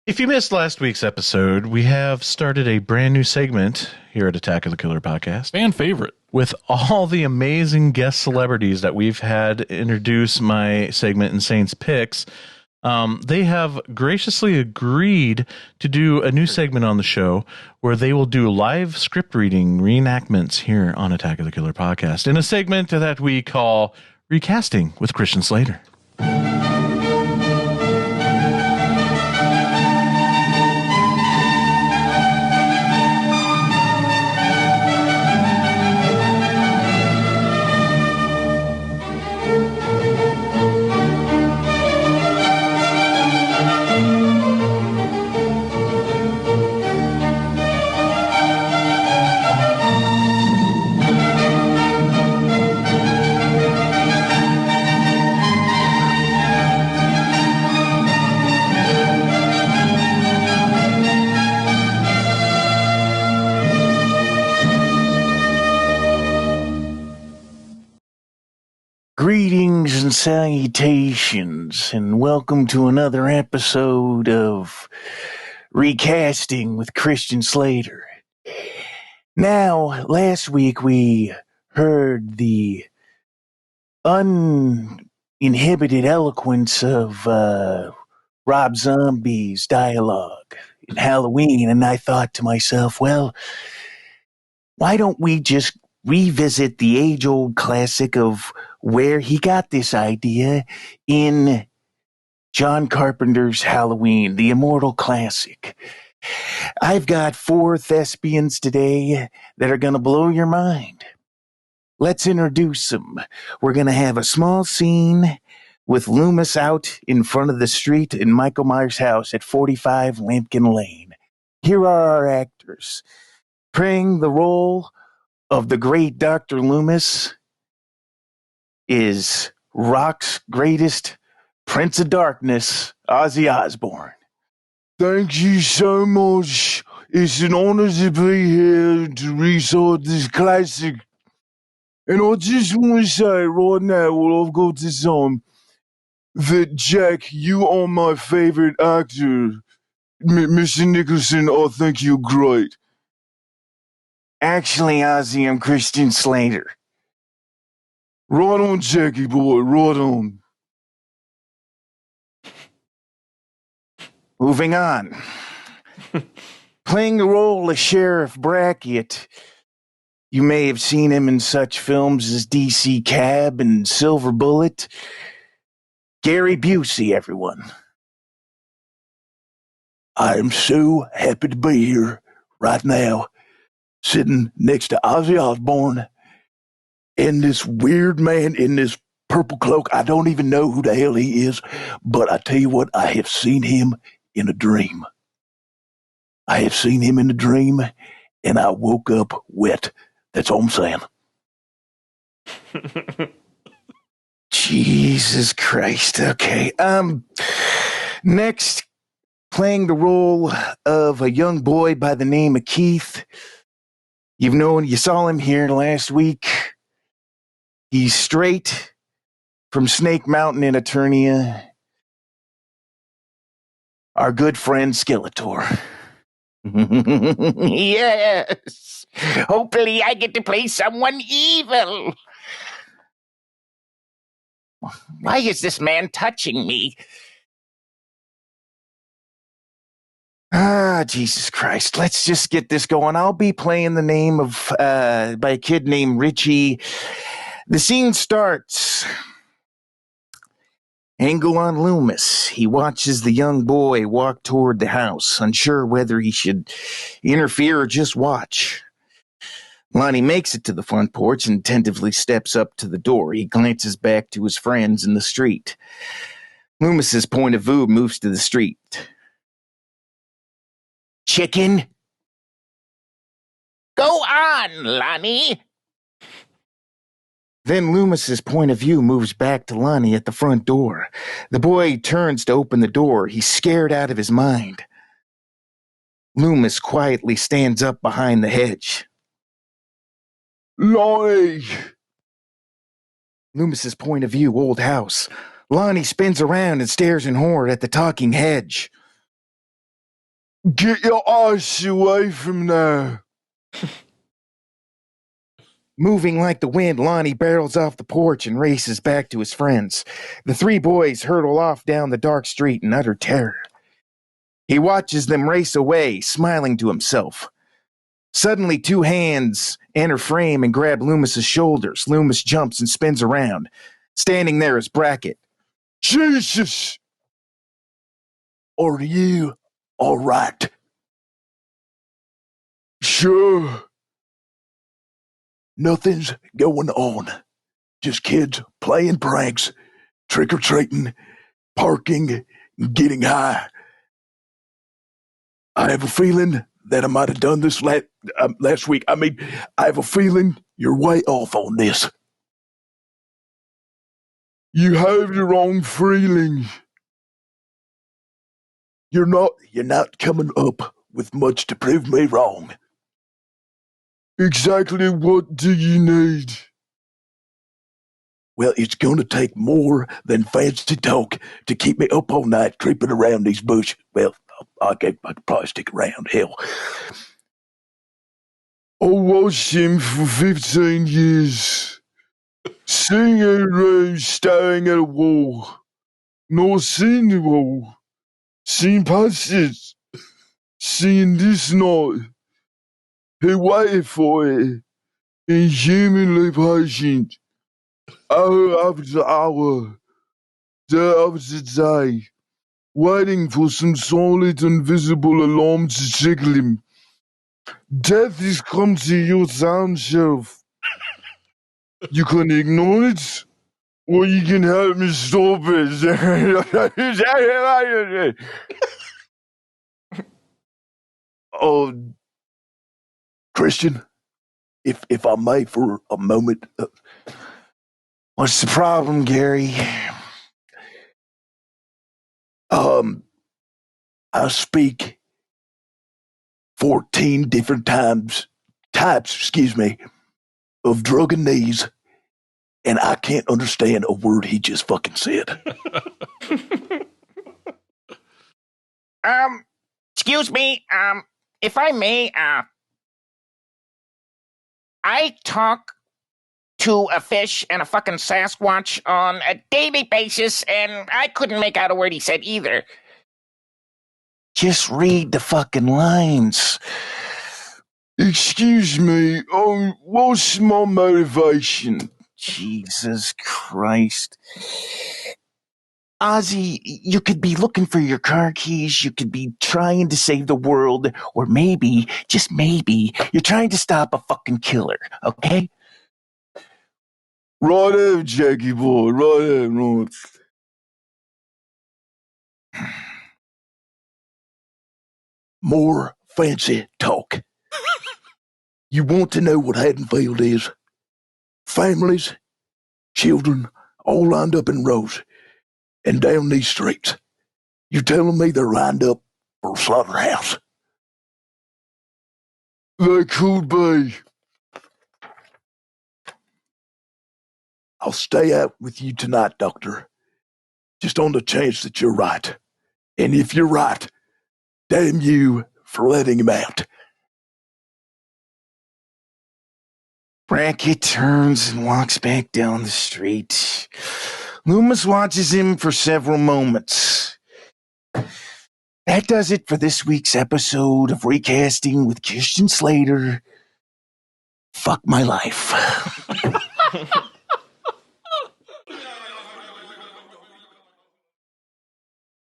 If you missed last week's episode, we have started a brand new segment here at Attack of the Killer podcast. Fan favorite. With all the amazing guest celebrities that we've had introduce my segment in Saints Picks, they have graciously agreed to do a new segment on the show where they will do live script reading reenactments here on Attack of the Killer podcast in a segment that we call Recasting with Christian Slater. Greetings and salutations, and welcome to another episode of Recasting with Christian Slater. Now, last week we heard the uninhibited eloquence of Rob Zombie's dialogue in Halloween, and I thought to myself, well, why don't we just revisit the age-old classic of where he got this idea in John Carpenter's Halloween, the immortal classic. I've got 4 thespians today that are going to blow your mind. Let's introduce them. We're going to have a small scene with Loomis out in front of the street in Michael Myers' house at 45 Lampkin Lane. Here are our actors. Playing the role of the great Dr. Loomis is rock's greatest Prince of Darkness, Ozzy Osbourne. Thank you so much. It's an honor to be here to resort this classic. And I just want to say right now, while I've got this on, that Jack, you are my favorite actor. Mr. Nicholson, I think you're great. Actually, Ozzy, I'm Christian Slater. Right on, Jackie boy, right on. Moving on. Playing the role of Sheriff Brackett, you may have seen him in such films as DC Cab and Silver Bullet. Gary Busey, everyone. I am so happy to be here right now, sitting next to Ozzy Osbourne and this weird man in this purple cloak. I don't even know who the hell he is, but I tell you what, I have seen him in a dream. I have seen him in a dream, and I woke up wet. That's all I'm saying. Jesus Christ. Okay. Next, playing the role of a young boy by the name of Keith. You saw him here last week. He's straight from Snake Mountain in Eternia. Our good friend Skeletor. Yes. Hopefully I get to play someone evil. Why is this man touching me? Jesus Christ. Let's just get this going. I'll be playing the name of by a kid named Richie. The scene starts. Angle on Loomis. He watches the young boy walk toward the house, unsure whether he should interfere or just watch. Lonnie makes it to the front porch and tentatively steps up to the door. He glances back to his friends in the street. Loomis's point of view moves to the street. Chicken? Go on, Lonnie. Then Loomis's point of view moves back to Lonnie at the front door. The boy turns to open the door. He's scared out of his mind. Loomis quietly stands up behind the hedge. Lonnie! Loomis's point of view, old house. Lonnie spins around and stares in horror at the talking hedge. Get your ass away from there. Moving like the wind, Lonnie barrels off the porch and races back to his friends. The three boys hurtle off down the dark street in utter terror. He watches them race away, smiling to himself. Suddenly, two hands enter frame and grab Loomis's shoulders. Loomis jumps and spins around. Standing there is Brackett. Jesus! Are you all right? Sure. Nothing's going on. Just kids playing pranks, trick-or-treating, parking, and getting high. I have a feeling that I might have done this last week. I have a feeling you're way off on this. You have your own feelings. You're not coming up with much to prove me wrong. Exactly what do you need? Well, it's going to take more than fancy talk to keep me up all night creeping around these bushes. Well, I could probably stick around, hell. I watched him for 15 years. Sitting in a room staring at a wall. Not seeing the wall. Seeing past it. Seeing this night. He waited for it. Inhumanly patient. Hour after hour. Day after day. Waiting for some solid invisible alarm to tickle him. Death has come to your sound shelf. You can ignore it, or you can help me stop it. Oh, Christian, if I may for a moment. What's the problem, Gary? I speak 14 different types, of drug and knees, and I can't understand a word he just fucking said. Excuse me, if I may, I talk to a fish and a fucking Sasquatch on a daily basis, and I couldn't make out a word he said either. Just read the fucking lines. Excuse me, what's my motivation? Jesus Christ. Ozzy, you could be looking for your car keys, you could be trying to save the world, or maybe, just maybe, you're trying to stop a fucking killer, okay? Right on, Jackie boy, right on. More fancy talk. You want to know what Haddonfield is? Families, children, all lined up in rows and down these streets. You telling me they're lined up for a slaughterhouse? They could be. I'll stay out with you tonight, Doctor. Just on the chance that you're right. And if you're right, damn you for letting him out. Brackett turns and walks back down the street. Loomis watches him for several moments. That does it for this week's episode of Recasting with Christian Slater. Fuck my life.